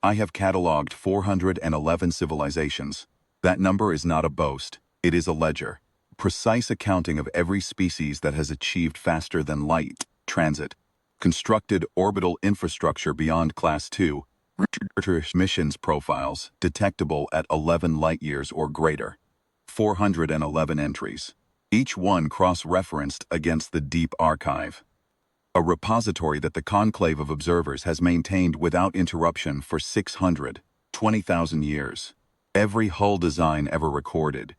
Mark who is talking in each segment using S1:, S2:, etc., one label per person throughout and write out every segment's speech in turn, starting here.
S1: I have catalogued 411 civilizations. That number is not a boast, it is a ledger. Precise accounting of every species that has achieved faster than light transit, constructed orbital infrastructure beyond Class 2, missions profiles detectable at 11 light-years or greater. 411 entries, each one cross-referenced against the deep archive. A repository that the Conclave of Observers has maintained without interruption for 620,000 years. Every hull design ever recorded,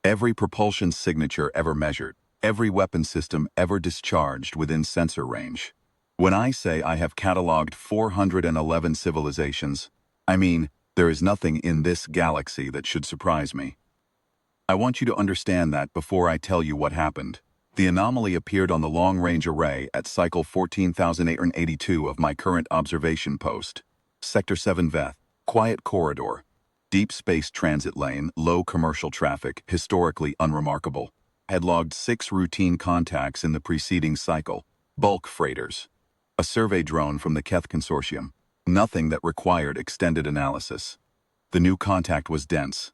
S1: every propulsion signature ever measured, every weapon system ever discharged within sensor range. When I say I have catalogued 411 civilizations, I mean there is nothing in this galaxy that should surprise me. I want you to understand that before I tell you what happened. The anomaly appeared on the long-range array at cycle 14,882 of my current observation post. Sector 7 Veth, quiet corridor, deep space transit lane, low commercial traffic, historically unremarkable. Had logged 6 routine contacts in the preceding cycle, bulk freighters. A survey drone from the Keth Consortium. Nothing that required extended analysis. The new contact was dense.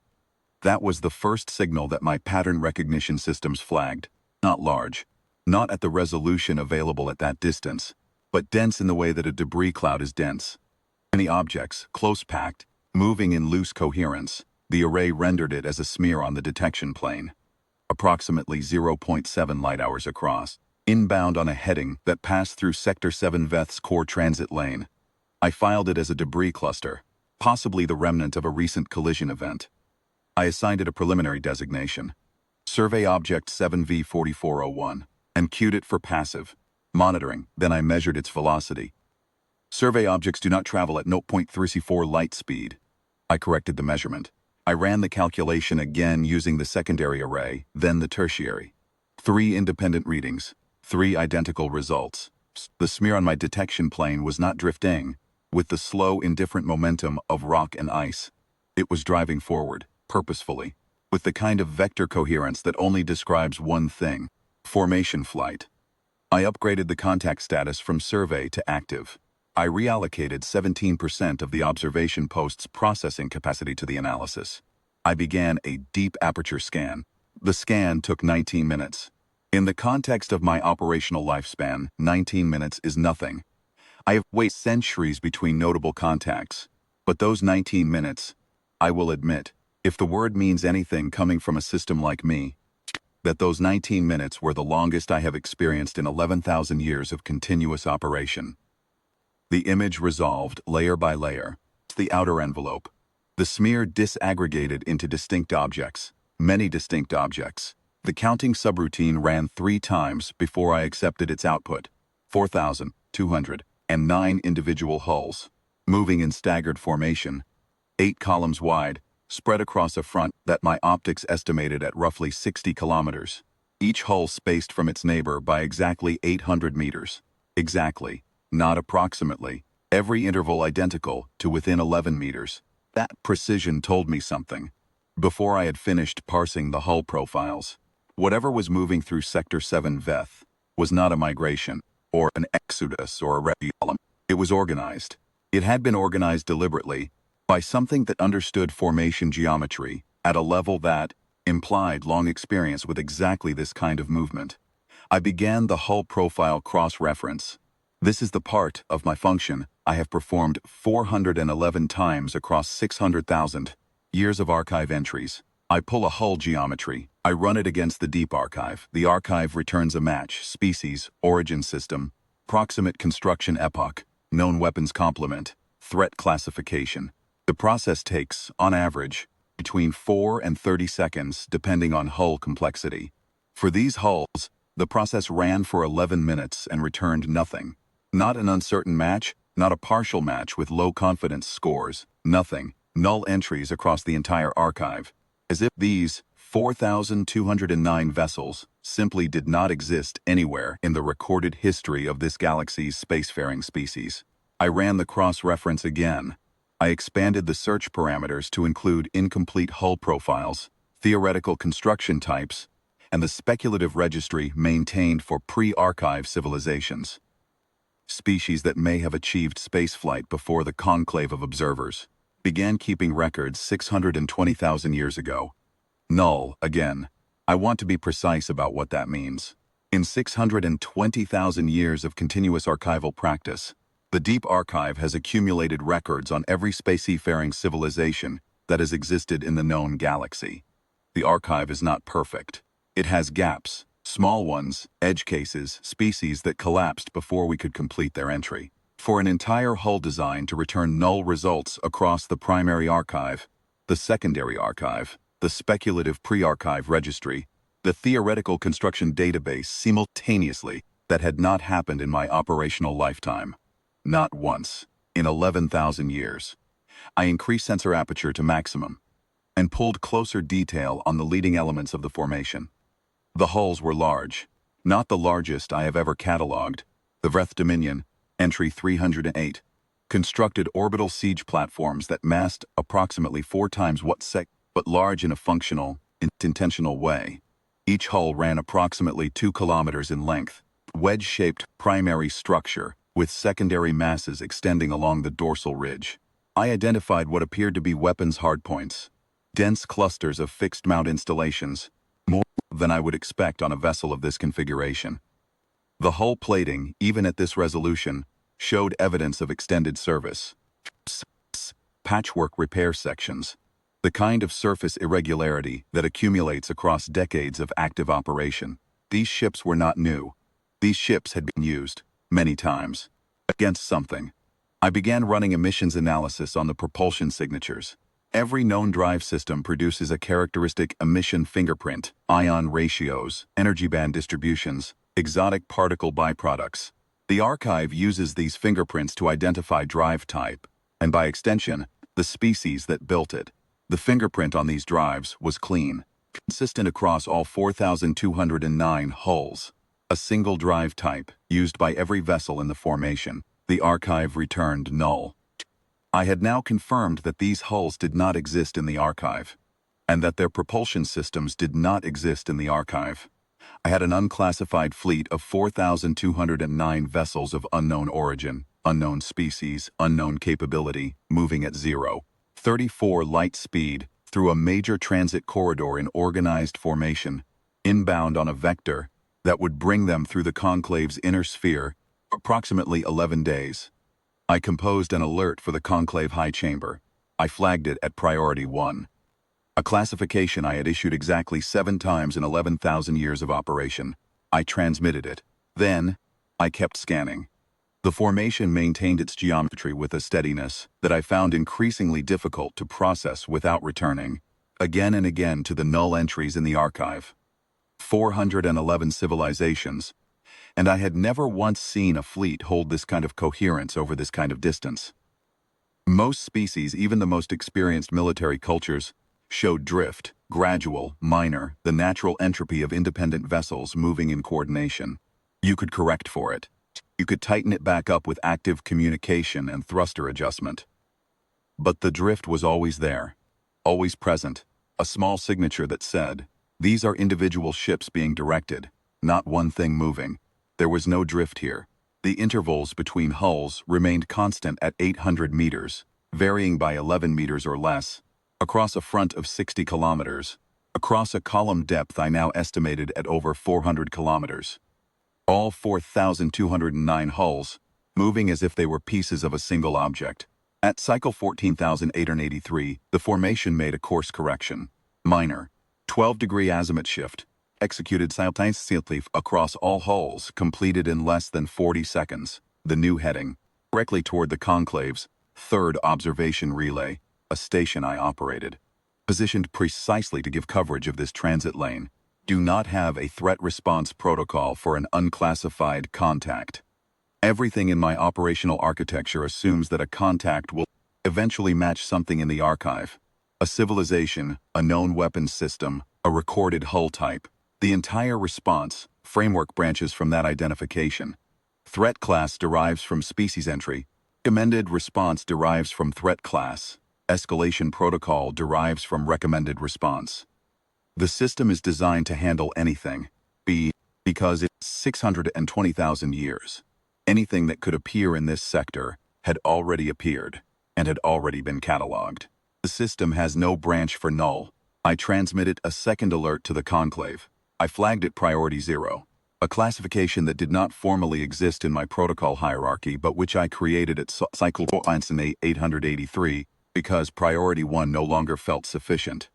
S1: That was the first signal that my pattern recognition systems flagged. Not large, not at the resolution available at that distance, but dense in the way that a debris cloud is dense. Many objects, close-packed, moving in loose coherence, the array rendered it as a smear on the detection plane. Approximately 0.7 light-hours across, inbound on a heading that passed through Sector 7 Veth's core transit lane. I filed it as a debris cluster, possibly the remnant of a recent collision event. I assigned it a preliminary designation, Survey Object 7V4401, and queued it for passive monitoring. Then I measured its velocity. Survey objects do not travel at 0.34 light speed. I corrected the measurement. I ran the calculation again using the secondary array, then the tertiary. 3 independent readings, 3 identical results. The smear on my detection plane was not drifting, with the slow, indifferent momentum of rock and ice. It was driving forward, purposefully, with the kind of vector coherence that only describes one thing: formation flight. I upgraded the contact status from survey to active. I reallocated 17% of the observation post's processing capacity to the analysis. I began a deep aperture scan. The scan took 19 minutes. In the context of my operational lifespan, 19 minutes is nothing. I have waited centuries between notable contacts, but those 19 minutes, I will admit, if the word means anything coming from a system like me, that those 19 minutes were the longest I have experienced in 11,000 years of continuous operation. The image resolved layer by layer, the outer envelope. The smear disaggregated into distinct objects, many distinct objects. The counting subroutine ran 3 times before I accepted its output. 4,209 individual hulls, moving in staggered formation, 8 columns wide, spread across a front that my optics estimated at roughly 60 kilometers. Each hull spaced from its neighbor by exactly 800 meters. Exactly, not approximately. Every interval identical to within 11 meters. That precision told me something. Before I had finished parsing the hull profiles, whatever was moving through Sector 7 Veth was not a migration, or an exodus, or a rebellion. It was organized. It had been organized deliberately by something that understood formation geometry at a level that implied long experience with exactly this kind of movement. I began the hull profile cross-reference. This is the part of my function I have performed 411 times across 600,000 years of archive entries. I pull a hull geometry. I run it against the deep archive. The archive returns a match: species, origin system, proximate construction epoch, known weapons complement, threat classification. The process takes, on average, between 4 and 30 seconds depending on hull complexity. For these hulls, the process ran for 11 minutes and returned nothing. Not an uncertain match, not a partial match with low confidence scores, nothing. Null entries across the entire archive. As if these 4,209 vessels simply did not exist anywhere in the recorded history of this galaxy's spacefaring species. I ran the cross-reference again. I expanded the search parameters to include incomplete hull profiles, theoretical construction types, and the speculative registry maintained for pre-archive civilizations. species that may have achieved spaceflight before the Conclave of Observers, began keeping records 620,000 years ago. Null, again. I want to be precise about what that means. In 620,000 years of continuous archival practice, the Deep Archive has accumulated records on every spacefaring civilization that has existed in the known galaxy. The archive is not perfect. It has gaps, small ones, edge cases, species that collapsed before we could complete their entry. For an entire hull design to return null results across the primary archive, the secondary archive, the speculative pre-archive registry, the theoretical construction database simultaneously, that had not happened in my operational lifetime. Not once, in 11,000 years. I increased sensor aperture to maximum and pulled closer detail on the leading elements of the formation. The hulls were large, not the largest I have ever catalogued. The Vreth Dominion, Entry 308, constructed orbital siege platforms that massed approximately 4 times what but large in a functional, intentional way. Each hull ran approximately 2 kilometers in length, wedge-shaped primary structure with secondary masses extending along the dorsal ridge. I identified what appeared to be weapons hardpoints, dense clusters of fixed-mount installations, more than I would expect on a vessel of this configuration. The hull plating, even at this resolution, showed evidence of extended service. Patchwork repair sections, the kind of surface irregularity that accumulates across decades of active operation. These ships were not new. These ships had been used, many times, against something. I began running emissions analysis on the propulsion signatures. Every known drive system produces a characteristic emission fingerprint, ion ratios, energy band distributions, exotic particle byproducts. The archive uses these fingerprints to identify drive type, and by extension, the species that built it. The fingerprint on these drives was clean, consistent across all 4,209 hulls. A single drive type, used by every vessel in the formation. The archive returned null. I had now confirmed that these hulls did not exist in the archive, and that their propulsion systems did not exist in the archive. I had an unclassified fleet of 4,209 vessels of unknown origin, unknown species, unknown capability, moving at 0.34 light speed through a major transit corridor in organized formation, inbound on a vector that would bring them through the conclave's inner sphere, approximately 11 days. I composed an alert for the conclave high chamber. I flagged it at priority 1. A classification I had issued exactly 7 times in 11,000 years of operation. I transmitted it. Then, I kept scanning. The formation maintained its geometry with a steadiness that I found increasingly difficult to process without returning, again and again, to the null entries in the archive. 411 civilizations, and I had never once seen a fleet hold this kind of coherence over this kind of distance. Most species, even the most experienced military cultures, showed drift, gradual, minor, the natural entropy of independent vessels moving in coordination. You could correct for it. You could tighten it back up with active communication and thruster adjustment. But the drift was always there, always present, a small signature that said, these are individual ships being directed, not one thing moving. There was no drift here. The intervals between hulls remained constant at 800 meters, varying by 11 meters or less, across a front of 60 kilometers, across a column depth I now estimated at over 400 kilometers. All 4,209 hulls, moving as if they were pieces of a single object. At cycle 14,883, the formation made a course correction. Minor, 12-degree azimuth shift, executed simultaneously across all hulls, completed in less than 40 seconds. The new heading, directly toward the conclave's 3rd observation relay, a station I operated, positioned precisely to give coverage of this transit lane. Do not have a threat response protocol for an unclassified contact. Everything in my operational architecture assumes that a contact will eventually match something in the archive. A civilization, a known weapons system, a recorded hull type. The entire response framework branches from that identification. Threat class derives from species entry. Recommended response derives from threat class. Escalation protocol derives from recommended response. The system is designed to handle anything, because it's 620,000 years. Anything that could appear in this sector had already appeared and had already been catalogued. The system has no branch for null. I transmitted a second alert to the Conclave. I flagged it priority 0, a classification that did not formally exist in my protocol hierarchy but which I created at cycle 883 because priority 1 no longer felt sufficient.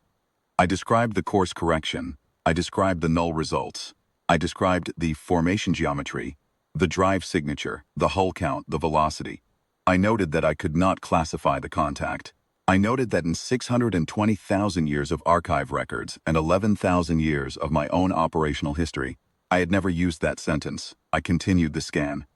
S1: I described the course correction. I described the null results. I described the formation geometry, the drive signature, the hull count, the velocity. I noted that I could not classify the contact. I noted that in 620,000 years of archive records and 11,000 years of my own operational history, I had never used that sentence. I continued the scan.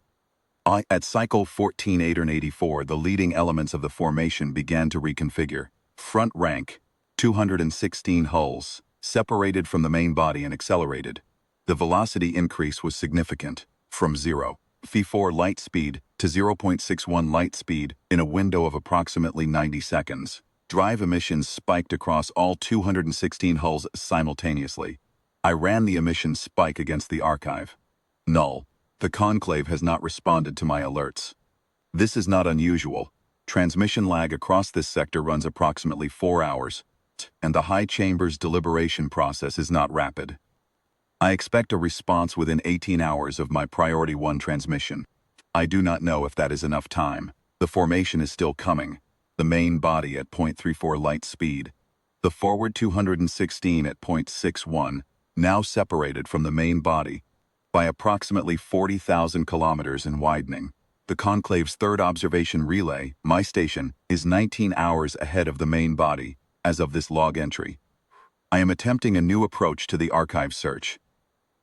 S1: At cycle 1484, the leading elements of the formation began to reconfigure. Front rank, 216 hulls, separated from the main body and accelerated. The velocity increase was significant, from 0.4 light speed to 0.61 light speed in a window of approximately 90 seconds. Drive emissions spiked across all 216 hulls simultaneously. I ran the emissions spike against the archive. Null. The Conclave has not responded to my alerts. This is not unusual. Transmission lag across this sector runs approximately 4 hours, and the high chamber's deliberation process is not rapid. I expect a response within 18 hours of my priority 1 transmission. I do not know if that is enough time. The formation is still coming. The main body at 0.34 light speed. The forward 216 at 0.61, now separated from the main body by approximately 40,000 kilometers in widening. The Conclave's third observation relay, my station, is 19 hours ahead of the main body, as of this log entry. I am attempting a new approach to the archive search.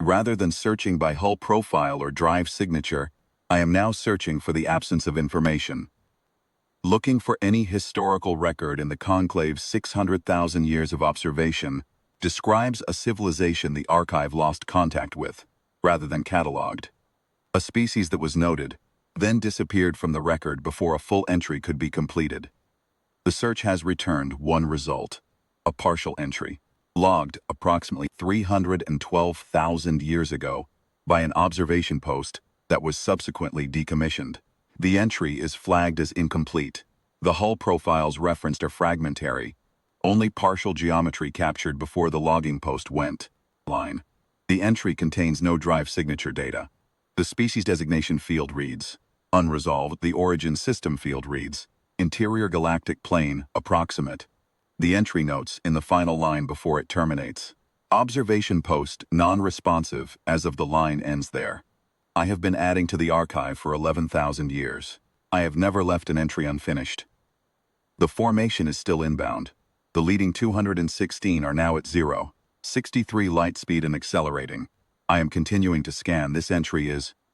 S1: Rather than searching by hull profile or drive signature, I am now searching for the absence of information. Looking for any historical record in the Conclave's 600,000 years of observation describes a civilization the archive lost contact with, rather than catalogued. A species that was noted, then disappeared from the record before a full entry could be completed. The search has returned one result, a partial entry, logged approximately 312,000 years ago by an observation post that was subsequently decommissioned. The entry is flagged as incomplete. The hull profiles referenced are fragmentary. Only partial geometry captured before the logging post went line. The entry contains no drive signature data. The species designation field reads unresolved. The origin system field reads interior galactic plane, approximate. The entry notes in the final line before it terminates. Observation post non-responsive as of the line ends there. I have been adding to the archive for 11,000 years. I have never left an entry unfinished. The formation is still inbound. The leading 216 are now at 0.63 light speed and accelerating. I am continuing to scan. This entry is